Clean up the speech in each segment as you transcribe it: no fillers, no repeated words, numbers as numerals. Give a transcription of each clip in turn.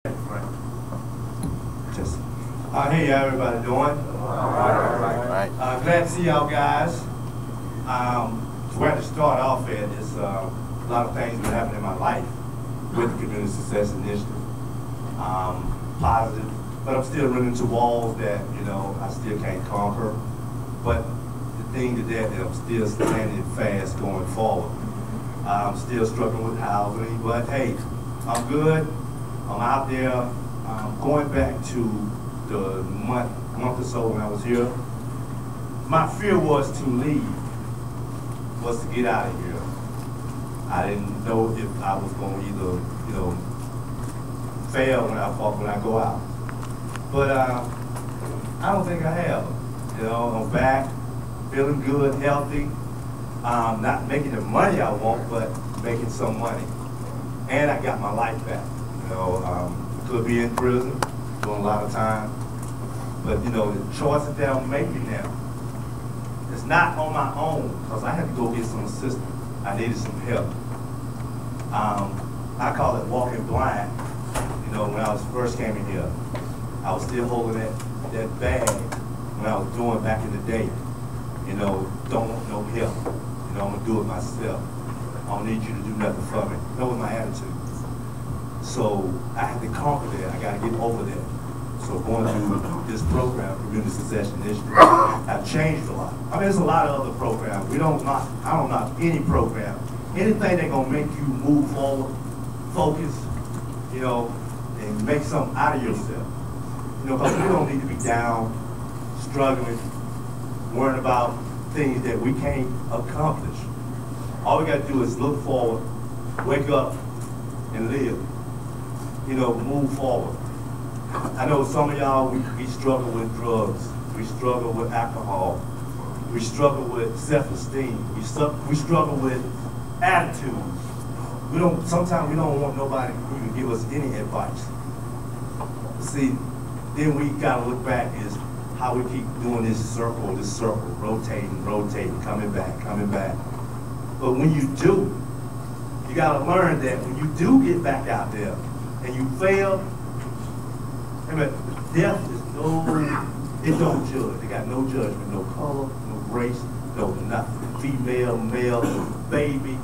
Hey, how everybody doing? Glad to see y'all guys. Where to start off at is a lot of things that happened in my life with the Community Success Initiative. Positive, but I'm still running into walls that, I still can't conquer. But the thing that I'm still standing fast going forward. I'm still struggling with housing, but hey, I'm good. I'm out there. Going back to the month or so when I was here, my fear was to leave, was to get out of here. I didn't know if I was going to either, fail when I go out. But I don't think I have. I'm back, feeling good, healthy. Not making the money I want, but making some money. And I got my life back. Could be in prison, doing a lot of time. But the choices that I'm making now, it's not on my own, because I had to go get some assistance. I needed some help. I call it walking blind. When I first came in here, I was still holding that bag when I was doing back in the day. Don't want no help. I'm gonna do it myself. I don't need you to do nothing for me. That was my attitude. So I had to conquer that. I got to get over that. So going through this program, Community Success Initiative, I've changed a lot. I mean, there's a lot of other programs. I don't knock any program. Anything that's gonna make you move forward, focus, and make something out of yourself. Because we don't need to be down, struggling, worrying about things that we can't accomplish. All we got to do is look forward, wake up, and live. Move forward. I know some of y'all, we struggle with drugs. We struggle with alcohol. We struggle with self-esteem. We struggle with attitudes. Sometimes we don't want nobody who can give us any advice. See, then we gotta look back is how we keep doing this circle, rotating, coming back. But when you do, you gotta learn that when you do get back out there and you fail, death is it don't judge. They got no judgment, no color, no race, no nothing. Female, male, baby,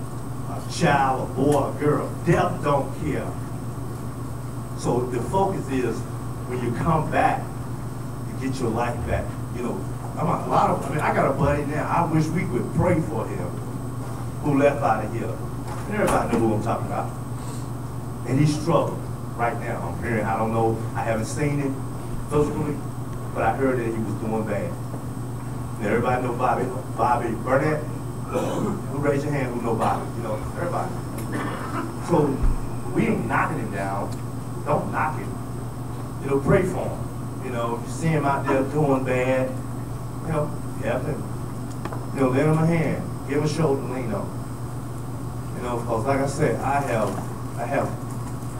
a child, a boy, a girl. Death don't care. So the focus is when you come back, you get your life back. I got a buddy now. I wish we could pray for him who left out of here. And everybody know who I'm talking about. And he's struggling right now. I'm hearing, I don't know, I haven't seen him physically, but I heard that he was doing bad. Now everybody know Bobby Burnett. Who raise your hand who know Bobby? Everybody. So we ain't knocking him down. Don't knock him. Pray for him. You see him out there doing bad, help him. Lend him a hand, give him a shoulder to lean on. Because like I said, I have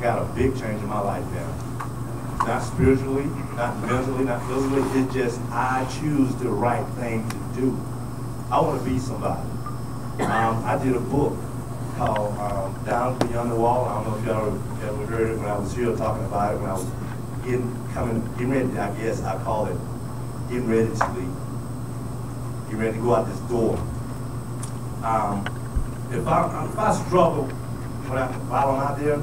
got a big change in my life now. Not spiritually, not mentally, not physically. It's just I choose the right thing to do. I want to be somebody. I did a book called Down Beyond the Wall. I don't know if y'all ever heard it when I was here talking about it when I was getting ready, I guess I call it getting ready to leave. Getting ready to go out this door. If I struggle while I'm out there,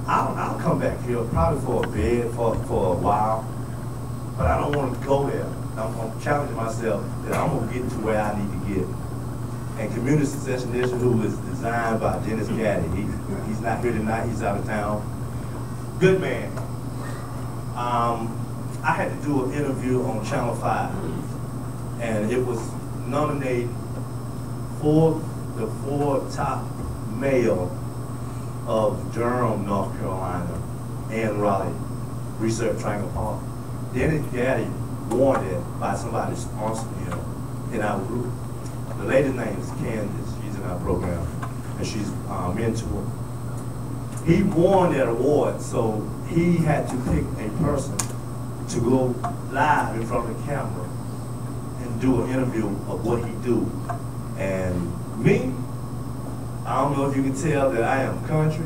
I'll come back here probably for a bit, for a while, but I don't want to go there. I'm challenging myself that I'm going to get to where I need to get. And Community Success Initiative, who is designed by Dennis Gaddy, he's not here tonight, he's out of town. Good man. I had to do an interview on Channel 5, and it was nominated for the 4 top male of Durham, North Carolina, and Raleigh, Research Triangle Park. Dennis Gaddy won it by somebody sponsoring him in our group. The lady's name is Candace. She's in our program, and she's a mentor. He won that award, so he had to pick a person to go live in front of the camera and do an interview of what he do. And me, I don't know if you can tell that I am country,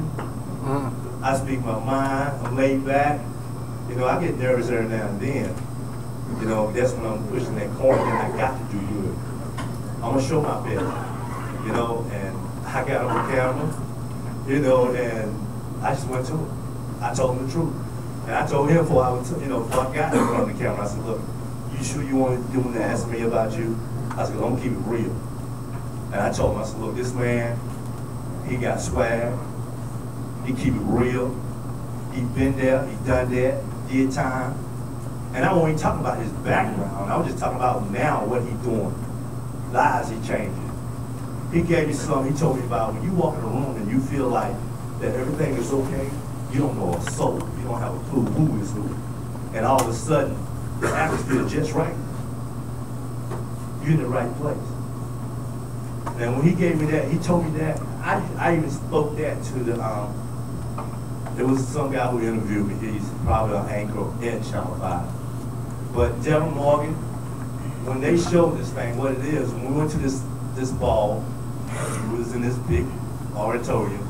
I speak my mind, I'm laid back. You know, I get nervous every now and then. You know, that's when I'm pushing that corner, and I got to do good. I'm gonna show my best. You know, and I got on the camera, you know, and I just went to him. I told him the truth. And I told him before I got him on the camera, I said, look, you sure you want to ask me about you? I said, I'm gonna keep it real. And I told him, I said, look, this man, he got swag, he keep it real, he been there, he done that, did time. And I wasn't even talking about his background, I was just talking about now what he doing. Lives he changing. He gave me something, he told me about when you walk in a room and you feel like that everything is okay, you don't know a soul, you don't have a clue who is who. And all of a sudden, the atmosphere is just right. You're in the right place. And when he gave me that, he told me that, I even spoke that to the, there was some guy who interviewed me, he's probably an anchor in Channel 5. But Devin Morgan, when they showed this thing, what it is, when we went to this ball, we was in this big auditorium,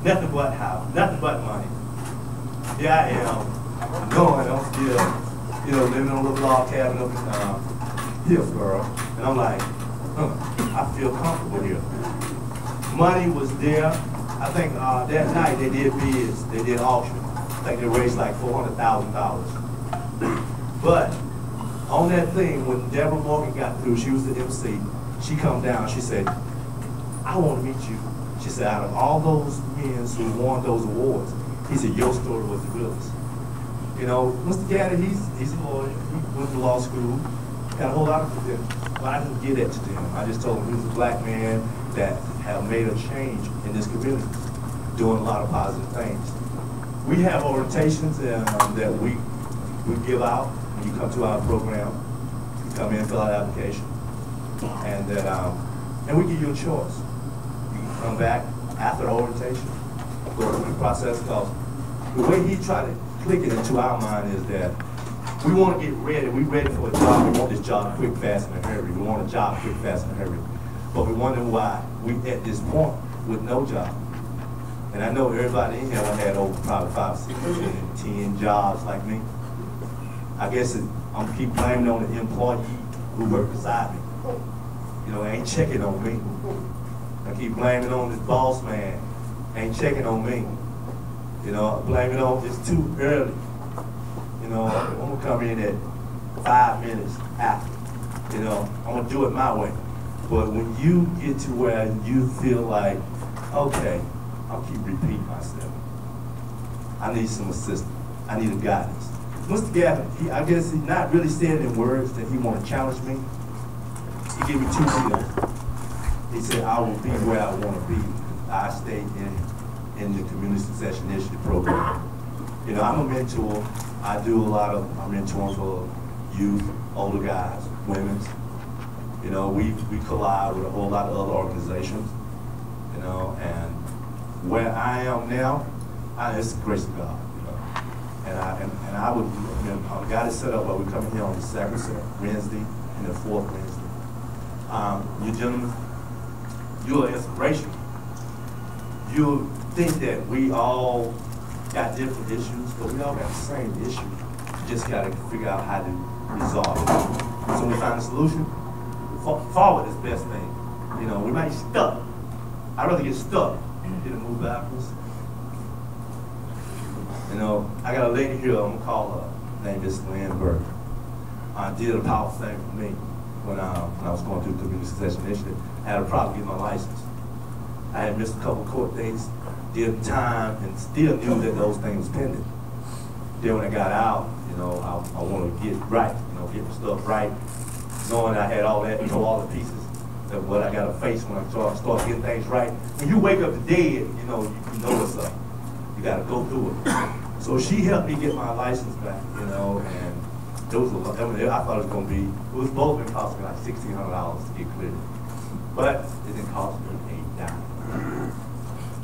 nothing but house, nothing but money. Here I am, knowing I'm still, you know, living on a little log cabin up in Hillsborough, and I'm like, I feel comfortable here. Money was there. I think that night they did bids, they did auction. I think they raised like $400,000. But on that thing, when Deborah Morgan got through, she was the MC, she come down, she said, I want to meet you. She said, out of all those men who won those awards, he said, your story was the realest. You know, Mr. Gaddy, he's a lawyer, he went to law school, got a whole lot of credentials. But I didn't get it to him. I just told him he was a black man that have made a change in this community, doing a lot of positive things. We have orientations that we give out when you come to our program. You come in, fill out an application, and we give you a choice. You can come back after the orientation, go through the process, because the way he tried to click it into our mind is that we want to get ready. We're ready for a job. We want this job quick, fast, and in a hurry. We want a job quick, fast, and in a hurry. But we wonder why we at this point with no job. And I know everybody in here had over probably 5, 6, 10 jobs like me. I guess I'm keep blaming on the employee who work beside me. You know, ain't checking on me. I keep blaming on this boss man, ain't checking on me. You know, blaming on it's too early. You know, I'm gonna come in at 5 minutes after. You know, I'm gonna do it my way. But when you get to where you feel like, okay, I'll keep repeating myself. I need some assistance. I need a guidance. Mr. Gavin, I guess he's not really saying in words that he want to challenge me. He gave me 2 deals. He said, I will be where I want to be. I stay in the Community Success Initiative program. You know, I'm a mentor. I do a lot of mentoring for youth, older guys, women's. You know, we collide with a whole lot of other organizations. You know, and where I am now, it's the grace of God. You know, and I would, you know, God is set up where we come here on the 2nd Wednesday and the 4th Wednesday. You gentlemen, you're an inspiration. You think that we all got different issues, but we all got the same issue. You just got to figure out how to resolve it. So when we find a solution, forward is the best thing. You know, we might get stuck. I'd rather get stuck than to move backwards. You know, I got a lady here, I'm gonna call her, named Miss Lynn Burke. Did a powerful thing for me when I was going through the Community Success Initiative. I had a problem getting my license. I had missed a couple of court dates, did time, and still knew that those things was pending. Then when I got out, you know, I wanted to get right, you know, get the stuff right, knowing I had all that, all the pieces of what I got to face when I start getting things right. When you wake up the dead, you know what's up. You got to go through it. So she helped me get my license back, you know, and those were, I thought it was going to be, it was both been costing me like $1,600 to get cleared. But it didn't cost me a dime.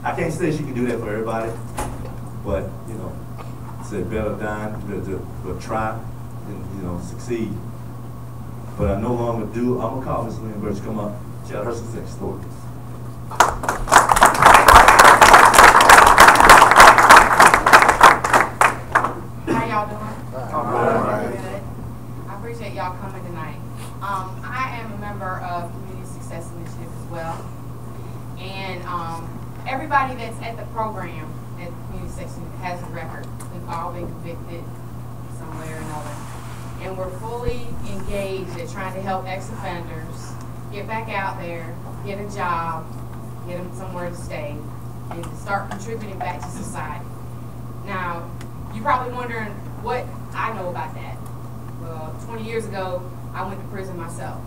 I can't say she can do that for everybody, but, you know, it's better dying, to try than, you know, succeed. But I no longer do. I'm gonna call Miss Lynn Burke to come up, tell her success story. coming tonight. I am a member of Community Success Initiative as well. And everybody that's at the program at Community Success has a record. We've all been convicted some way or another. And we're fully engaged at trying to help ex-offenders get back out there, get a job, get them somewhere to stay, and to start contributing back to society. Now, you're probably wondering what I know about that. Well, 20 years ago, I went to prison myself.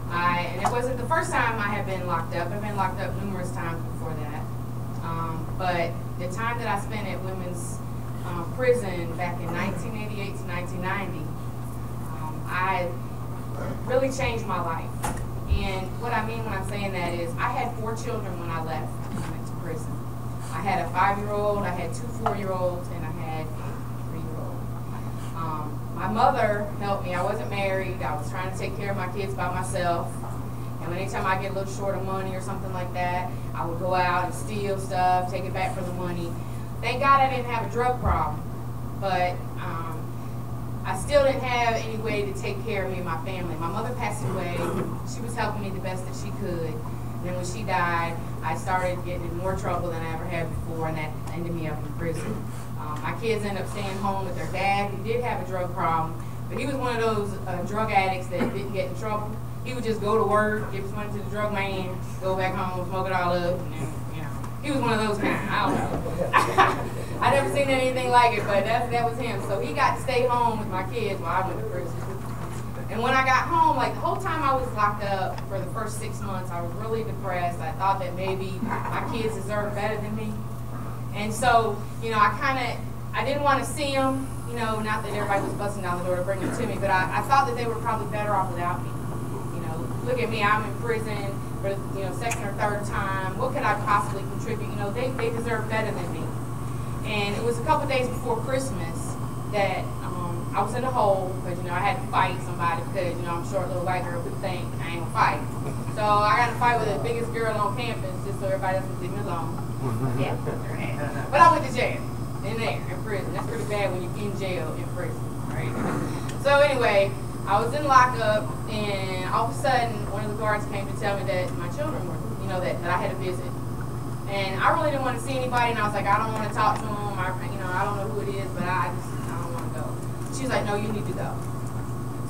And it wasn't the first time I had been locked up. I've been locked up numerous times before that. But the time that I spent at women's prison back in 1988 to 1990, I really changed my life. And what I mean when I'm saying that is I had 4 children when I left and went to prison. I had a 5-year-old, I had 2 4-year-olds, and I had a 3-year-old. My mother helped me. I wasn't married. I was trying to take care of my kids by myself. And anytime I get a little short of money or something like that, I would go out and steal stuff, take it back for the money. Thank God I didn't have a drug problem, but I still didn't have any way to take care of me and my family. My mother passed away. She was helping me the best that she could. And then when she died, I started getting in more trouble than I ever had before, and that ended me up in prison. My kids ended up staying home with their dad, who did have a drug problem, but he was one of those drug addicts that didn't get in trouble. He would just go to work, give his money to the drug man, go back home, smoke it all up, and then, you know, he was one of those kind. I don't know. I never seen anything like it, but that was him. So he got to stay home with my kids while I went to prison. And when I got home, like the whole time I was locked up for the first 6 months, I was really depressed. I thought that maybe my kids deserved better than me. And so, you know, I didn't want to see them, you know, not that everybody was busting down the door to bring them to me, but I thought that they were probably better off without me. You know, look at me, I'm in prison for, you know, 2nd or 3rd time. What could I possibly contribute? You know, they deserve better than me. And it was a couple days before Christmas that I was in a hole because, you know, I had to fight somebody because, you know, I'm a short little white girl who think I ain't gonna fight. So I got to fight with the biggest girl on campus just so everybody else would leave me alone. Yeah, but I went to jail in prison. That's pretty bad when you're in jail in prison, right? So anyway, I was in lockup, and all of a sudden, one of the guards came to tell me that my children were, you know, that I had a visit. And I really didn't want to see anybody, and I was like, I don't want to talk to them. I don't know who it is, but I don't want to go. She was like, no, you need to go.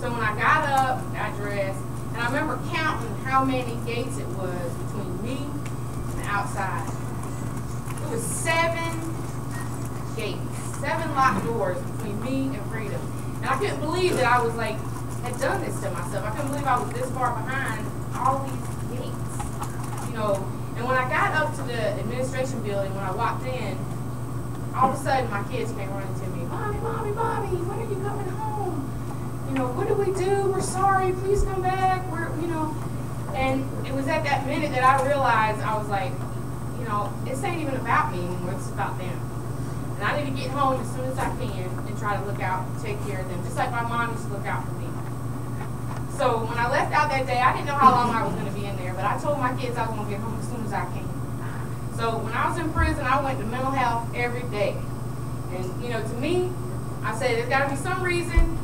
So when I got up, got dressed, and I remember counting how many gates it was between me and the outside. It was 7 gates, 7 locked doors between me and freedom. And I couldn't believe that I was like, had done this to myself. I couldn't believe I was this far behind all these gates, you know. And when I got up to the administration building, when I walked in, all of a sudden my kids came running to me, Mommy, Mommy, Mommy, when are you coming home? You know, what do we do? We're sorry, please come back. You know. And it was at that minute that I realized, I was like, you know, this ain't even about me anymore, it's about them. And I need to get home as soon as I can and try to look out and take care of them, just like my mom used to look out for me. So when I left out that day, I didn't know how long I was going to be in there, but I told my kids I was going to get home as soon as I can. So when I was in prison, I went to mental health every day. And, you know, to me, I said, there's got to be some reason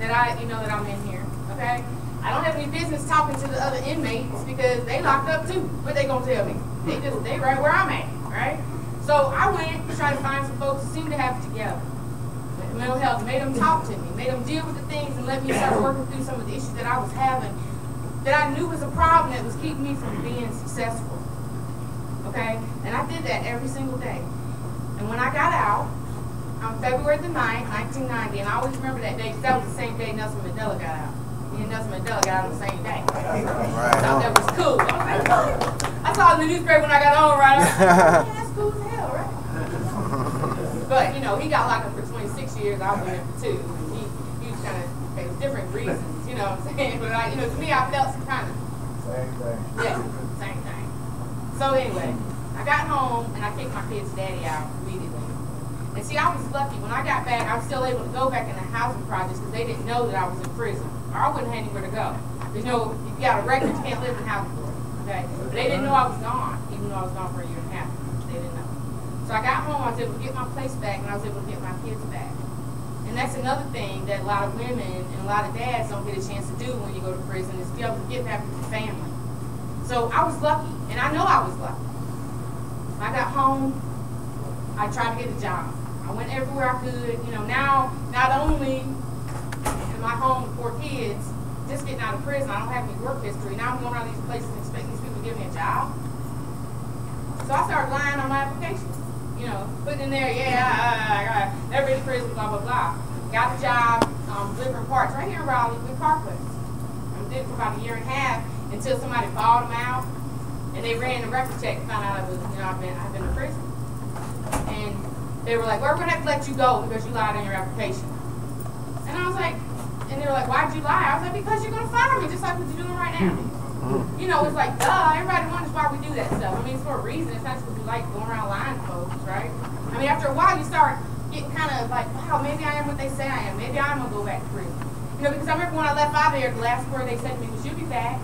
that I'm in here, okay? I don't have any business talking to the other inmates because they locked up too. What they going to tell me? They right where I'm at, right? So I went to try to find some folks who seemed to have it together. Mental health, made them talk to me, made them deal with the things and let me start working through some of the issues that I was having that I knew was a problem that was keeping me from being successful. Okay? And I did that every single day. And when I got out, on February the 9th, 1990, and I always remember that day because that was the same day Nelson Mandela got out. Me and Nelson Mandela got out on the same day. Right. I thought that was cool. I was like, oh. I saw it in the newspaper when I got home, right? I was like, yeah, that's cool as hell, right? But, you know, he got locked up for 26 years. I went in for 2. And he was kind of, it was different reasons, you know what I'm saying? But, you know, to me, I felt some kind of. Same thing. Yeah, same thing. So, anyway, I got home and I kicked my kid's daddy out immediately. And see, I was lucky. When I got back, I was still able to go back in the housing projects because they didn't know that I was in prison. Or I wouldn't have anywhere to go. You know, if you got a record, you can't live in housing for it. Okay? But they didn't know I was gone, even though I was gone for a year and a half. They didn't know. So I got home, I was able to get my place back, and I was able to get my kids back. And And that's another thing that a lot of women and a lot of dads don't get a chance to do when you go to prison, is be able to get back with your family. So I was lucky, and I know I was lucky. When I got home, I tried to get a job. I went everywhere I could. You know, now, not only in my home with 4 kids, just getting out of prison, I don't have any work history. Now I'm going around these places and expecting these people to give me a job. So I started lying on my application. You know, putting in there, I never been to prison, blah, blah, blah. Got a job delivering parts right here in Raleigh with Parklands. I did it for about 1.5 years until somebody bought them out, and they ran the record check and found out I was, you know, I've been in prison. And they were like, well, we're going to have to let you go because you lied on your application. And I was like, and they were like, why'd you lie? I was like, because you're going to fire me, just like what you're doing right now. You know, it's like, duh, everybody wonders why we do that stuff. I mean, it's for a reason. It's not just because we like going around lying to folks, right? I mean, after a while, you start getting kind of like, wow, maybe I am what they say I am. Maybe I'm going to go back to prison. You know, because I remember when I left out there, the last word they said to me was, you'll be back.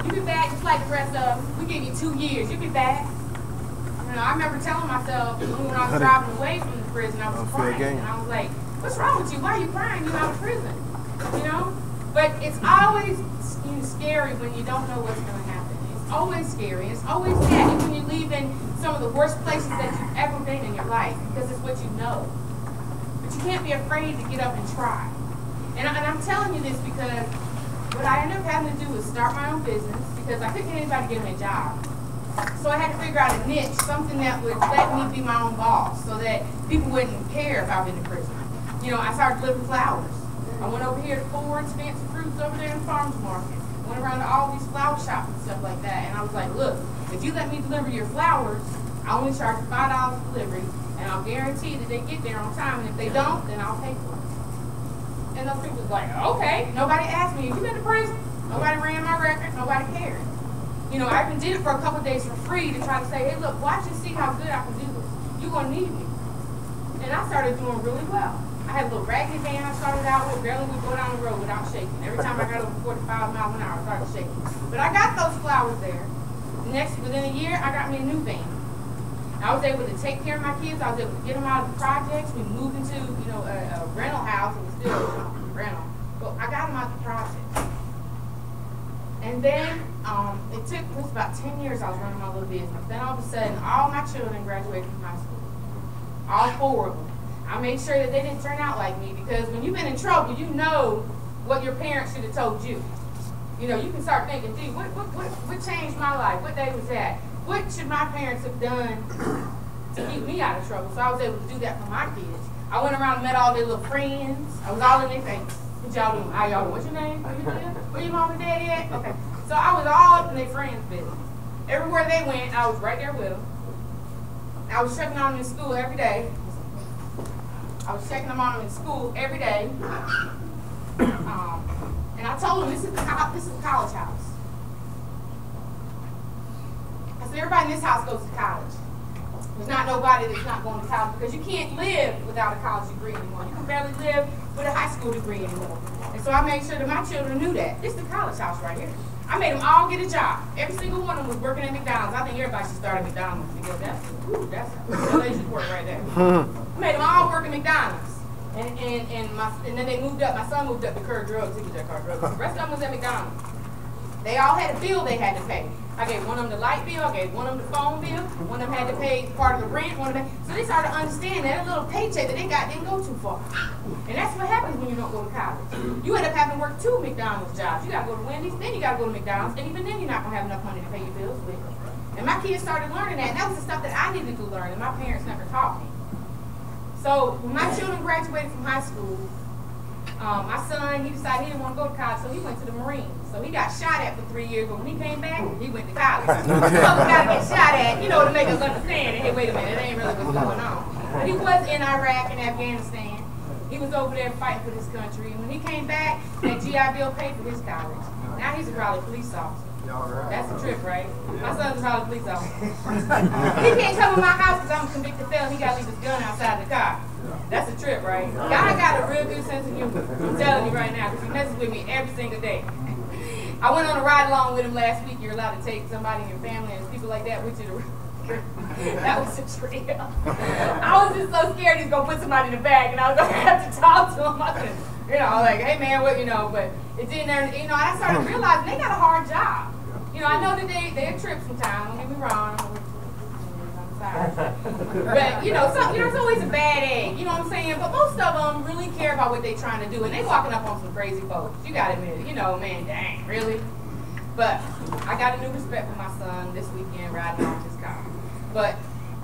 You'll be back just like the rest of them. We give you 2 years. You'll be back. You know, I remember telling myself when I was driving away from the prison, I was crying. And I was like, what's wrong with you? Why are you crying? You're out of prison. You know? But it's always scary when you don't know what's going to happen. It's always scary. It's always sad when you leave in some of the worst places that you've ever been in your life, because it's what you know. But you can't be afraid to get up and try. And I'm telling you this because what I ended up having to do was start my own business, because I couldn't get anybody to give me a job. So I had to figure out a niche, something that would let me be my own boss, so that people wouldn't care if I've been in prison. You know, I started delivering flowers. I went over here to Ford's, Fancy Fruits over there in the farmer's market. Went around to all these flower shops and stuff like that. And I was like, look, if you let me deliver your flowers, I only charge you $5 for delivery, and I'll guarantee that they get there on time. And if they don't, then I'll pay for it. And those people was like, okay. Nobody asked me, have you been to prison? Nobody ran my record. Nobody cared. You know, I even did it for a couple of days for free to try to say, hey, look, watch and see how good I can do this. You're going to need me. And I started doing really well. I had a little raggedy van I started out with, barely would go down the road without shaking. Every time I got over 45 miles an hour, I started shaking. But I got those flowers there. Within a year, I got me a new van. I was able to take care of my kids. I was able to get them out of the projects. We moved into, you know, a rental house. It was still rental. But I got them out of the projects. And then it took about 10 years I was running my little business. Then all of a sudden, all my children graduated from high school. All 4 of them. I made sure that they didn't turn out like me, because when you've been in trouble, you know what your parents should have told you. You know, you can start thinking, gee, what changed my life? What day was that? What should my parents have done to keep me out of trouble? So I was able to do that for my kids. I went around and met all their little friends. I was all in their face. What y'all doing? How y'all doing? What's your name? Where you live? Where your mom and daddy at? Okay. So I was all in their friends' business. Everywhere they went, I was right there with them. I was checking on them in school every day. I was checking them on them in school every day. And I told them, this is a college house. I said, everybody in this house goes to college. There's not nobody that's not going to college, because you can't live without a college degree anymore. You can barely live with a high school degree anymore. And so I made sure that my children knew that. This is the college house right here. I made them all get a job. Every single one of them was working at McDonald's. I think everybody should start at McDonald's, because that's lazy work right there. I made them all work at McDonald's. And then they moved up. My son moved up to Kerr Drugs. He was at Kerr Drugs. The rest of them was at McDonald's. They all had a bill they had to pay. I gave one of them the light bill. I gave one of them the phone bill. One of them had to pay part of the rent. So they started to understand that a little paycheck that they got didn't go too far. And that's what happens when you don't go to college. You end up having to work 2 McDonald's jobs. You got to go to Wendy's, then you got to go to McDonald's, and even then you're not going to have enough money to pay your bills with. And my kids started learning that, and that was the stuff that I needed to learn, and my parents never taught me. So when my children graduated from high school, my son, he decided he didn't want to go to college, so he went to the Marines. So he got shot at for 3 years, but when he came back, he went to college. So we got to get shot at, you know, to make us understand that, hey, wait a minute, that ain't really what's going on. But he was in Iraq and Afghanistan. He was over there fighting for this country. And when he came back, that GI Bill paid for his college. Now he's a Raleigh police officer. That's a trip, right? My son's a Raleigh police officer. He can't come in my house because I'm a convicted felon. He got to leave his gun outside the car. That's a trip, right? God got a real good sense of humor. I'm telling you right now, because he messes with me every single day. I went on a ride along with him last week. You're allowed to take somebody in your family and people like that with you to That was a trick. I was just so scared he's gonna put somebody in the bag, and I was gonna have to talk to him. I could, you know, like, hey man, what, you know, but it's in there, you know, I started realizing they got a hard job. You know, I know that they trip sometimes, don't get me wrong. But, you know, there's always a bad egg, you know what I'm saying? But most of them really care about what they're trying to do, and they walking up on some crazy folks. You gotta admit it, you know, man, dang, really? But I got a new respect for my son this weekend riding on his car. But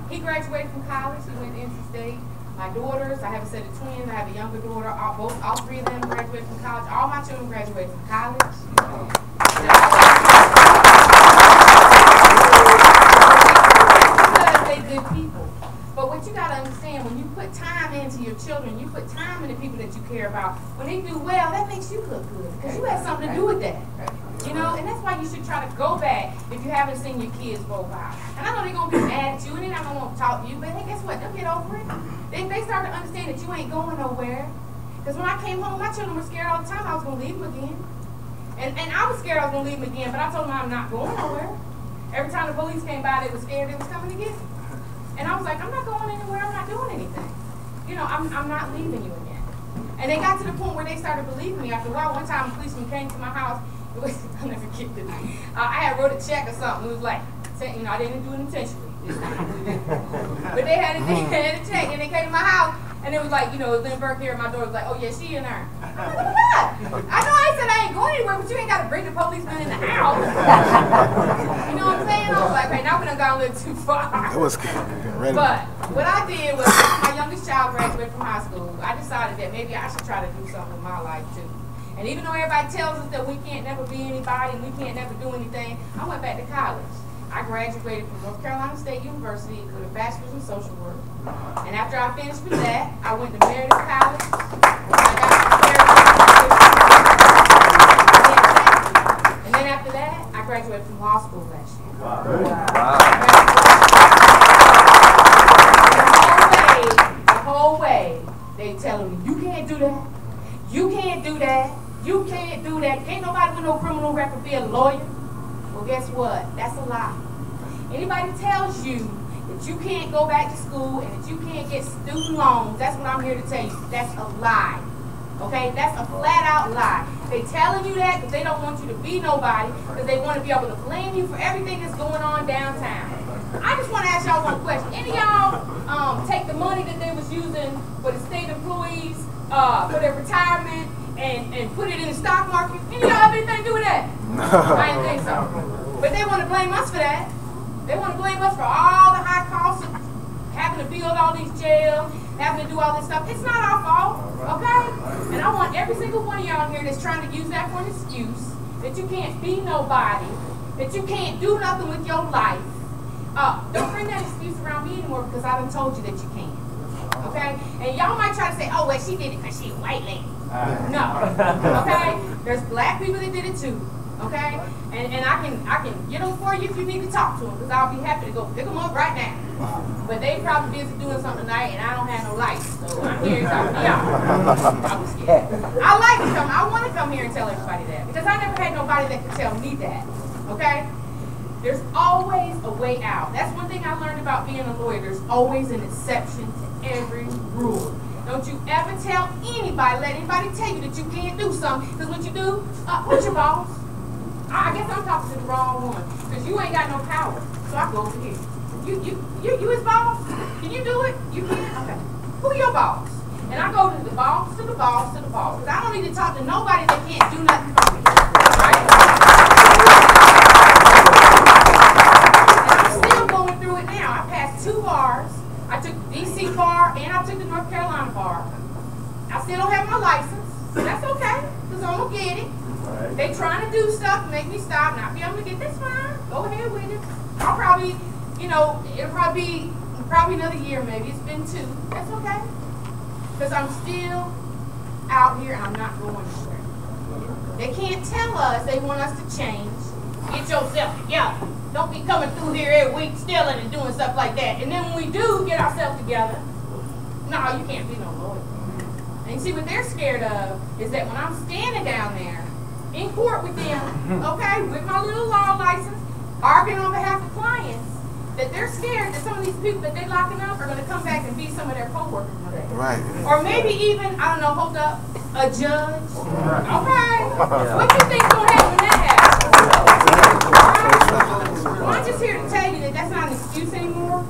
he graduated from college, he went to NC State. My daughters, I have a set of twins, I have a younger daughter, all three of them graduated from college. All my children graduated from college. Because they're good people. But what you gotta understand, when you put time into your children, you put time into people that you care about, when they do well, that makes you look good. Because you had something to do with that. You know, and that's why you should try to go back if you haven't seen your kids for a while. And I know they're going to be mad at you and they're not going to want to talk to you, but hey, guess what? They'll get over it. They start to understand that you ain't going nowhere. Because when I came home, my children were scared all the time I was going to leave them again. And I was scared I was going to leave them again, but I told them I'm not going nowhere. Every time the police came by, they were scared they was coming to get me. And I was like, I'm not going anywhere. I'm not doing anything. You know, I'm not leaving you again. And they got to the point where they started believing me. After a while, one time a policeman came to my house. I'll never forget this. I had wrote a check or something. It was like, you know, I didn't do it intentionally. But they had a check, and they came to my house, and it was like, you know, Lynn Burke here, and my daughter was like, oh yeah, she in there. I'm like, what the? I know I said I ain't going anywhere, but you ain't got to bring the policeman in the house. You know what I'm saying? I was like, hey, now we done gone a little too far. It was ready. But what I did was, after my youngest child graduated from high school, I decided that maybe I should try to do something with my life too. And even though everybody tells us that we can't never be anybody and we can't never do anything, I went back to college. I graduated from North Carolina State University with a bachelor's in social work. And after I finished with that, I went to Meredith College. And then after that, I graduated from law school last year. The whole way, they telling me, you can't do that. You can't do that. You can't do that. Can't nobody with no criminal record be a lawyer. Well, guess what? That's a lie. Anybody tells you that you can't go back to school and that you can't get student loans, that's what I'm here to tell you. That's a lie. Okay? That's a flat out lie. They telling you that because they don't want you to be nobody, because they want to be able to blame you for everything that's going on downtown. I just want to ask y'all one question. Any of y'all take the money that they was using for the state employees for their retirement and put it in the stock market? Any of y'all have anything to do with that? No. I didn't think so. But they want to blame us for that. They want to blame us for all the high costs of having to build all these jails, having to do all this stuff. It's not our fault, okay? And I want every single one of y'all here that's trying to use that for an excuse, that you can't be nobody, that you can't do nothing with your life. Don't bring that excuse around me anymore, because I done told you that you can. Okay? And y'all might try to say, oh, well, she did it because she a white lady. No. Okay? There's black people that did it too. Okay? And I can get them for you if you need to talk to them, because I'll be happy to go pick them up right now. But they probably busy doing something tonight, and I don't have no lights, so I'm here to talk to y'all. I was scared. I like to come. I want to come here and tell everybody that, because I never had nobody that could tell me that. Okay? There's always a way out. That's one thing I learned about being a lawyer. There's always an exception to every rule. Don't you ever tell anybody, let anybody tell you that you can't do something, because what you do, who's your boss? I guess I'm talking to the wrong one, because you ain't got no power. So I go over here. You his boss? Can you do it? You can? Okay. Who your boss? And I go to the boss, to the boss, to the boss. Because I don't need to talk to nobody that can't do nothing for me. Right? And I'm still going through it now. I passed 2 bars. I took the DC bar and I took the North Carolina bar. I still don't have my license. That's okay, because I'm going to get it. They trying to do stuff to make me stop, not be able to get this fine. Go ahead with it. I'll probably, you know, it'll probably be another year maybe. It's been 2. That's okay. Because I'm still out here and I'm not going anywhere. They can't tell us they want us to change. Get yourself together. Don't be coming through here every week stealing and doing stuff like that. And then when we do get ourselves together, no, you can't be no lawyer. And see, what they're scared of is that when I'm standing down there in court with them, okay, with my little law license, arguing on behalf of clients, that they're scared that some of these people that they're locking up are going to come back and be some of their co-workers one day. Right. Or maybe even, I don't know, hold up, a judge. Okay. What you think's going to happen when that happens? Well, I'm just here to tell you that that's not an excuse anymore.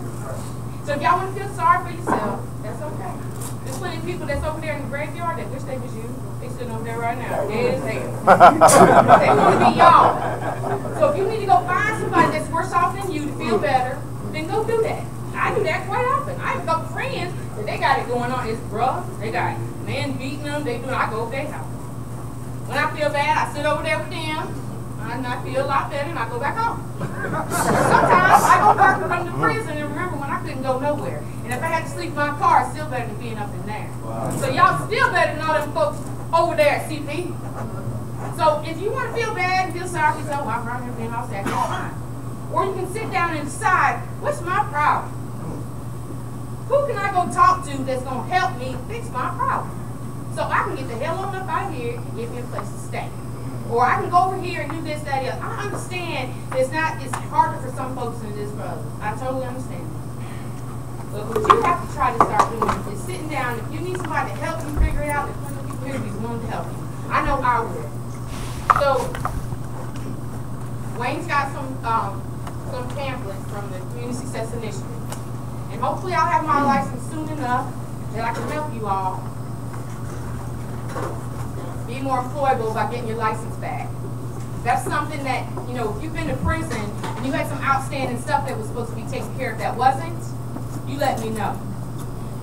So if y'all want to feel sorry for yourself, that's okay. There's plenty of people that's over there in the graveyard that wish they was you. They sitting over there right now, dead as hell. They want to be y'all. So if you need to go find somebody that's worse off than you to feel better, then go do that. I do that quite often. I have a couple friends that they got it going on. It's rough. They got men beating them. They do. I go over their house. When I feel bad, I sit over there with them. And I feel a lot better, and I go back home. Sometimes I go back from the prison and remember when I couldn't go nowhere. And if I had to sleep in my car, it's still better than being up in there. Wow. So y'all still better than all them folks over there at CP. So if you want to feel bad and feel sorry for yourself, well, I'm around here being all sad, that's fine. Or you can sit down and decide, what's my problem? Who can I go talk to that's going to help me fix my problem? So I can get the hell on up out of here and get me a place to stay. Or I can go over here and do this, that, the other. I understand it's harder for some folks than it is for others. I totally understand. But what you have to try to start doing is sitting down. If you need somebody to help you figure it out, there's plenty of people here who's willing to help you. I know I will. So Wayne's got some pamphlets from the Community Success Initiative. And hopefully I'll have my license soon enough that I can help you all be more employable by getting your license back. That's something that, you know, if you've been to prison and you had some outstanding stuff that was supposed to be taken care of that wasn't, you let me know.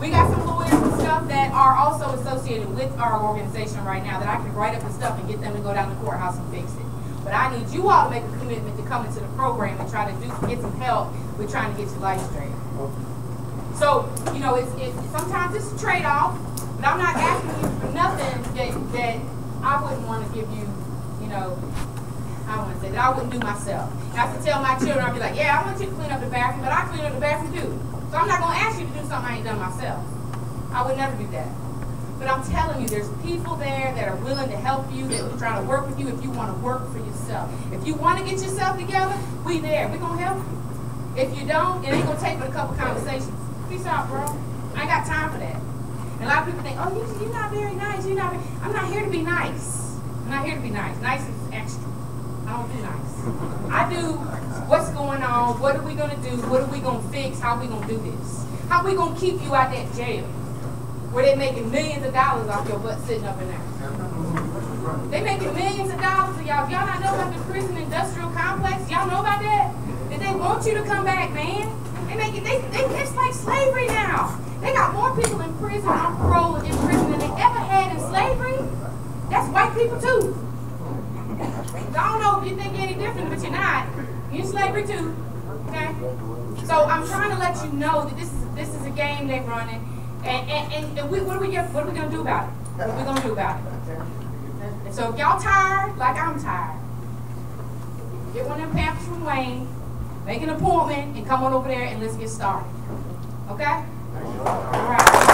We got some lawyers and stuff that are also associated with our organization right now that I can write up the stuff and get them to go down to the courthouse and fix it. But I need you all to make a commitment to come into the program and try to get some help with trying to get your life straight. So, you know, sometimes it's a trade-off, but I'm not asking you for nothing that I wouldn't want to give you, you know, I want to say that I wouldn't do myself. I have to tell my children, I'll be like, yeah, I want you to clean up the bathroom, but I clean up the bathroom too. So I'm not going to ask you to do something I ain't done myself. I would never do that. But I'm telling you, there's people there that are willing to help you, that are trying to work with you if you want to work for yourself. If you want to get yourself together, we there. We're going to help you. If you don't, it ain't going to take but a couple conversations. Peace out, bro. I ain't got time for that. And a lot of people think, oh, you're not very nice. I'm not here to be nice. I'm not here to be nice. Nice is extra. I don't do nice. I do what's going on, what are we going to do, what are we going to fix, how are we going to do this? How are we going to keep you out that jail where they're making millions of dollars off your butt sitting up in there? They making millions of dollars of y'all. If y'all not know about the prison industrial complex, y'all know about that? That they want you to come back, man. It's like slavery now. They got more people in prison on parole in prison than they ever had in slavery. That's white people too. I don't know if you think you're any different, but you're not. You're in slavery too. Okay? So I'm trying to let you know that this is a game they're running. And what are we gonna do about it? What are we gonna do about it? And so if y'all tired, like I'm tired, get one of them pamphlets from Wayne, make an appointment, and come on over there and let's get started. Okay? All right.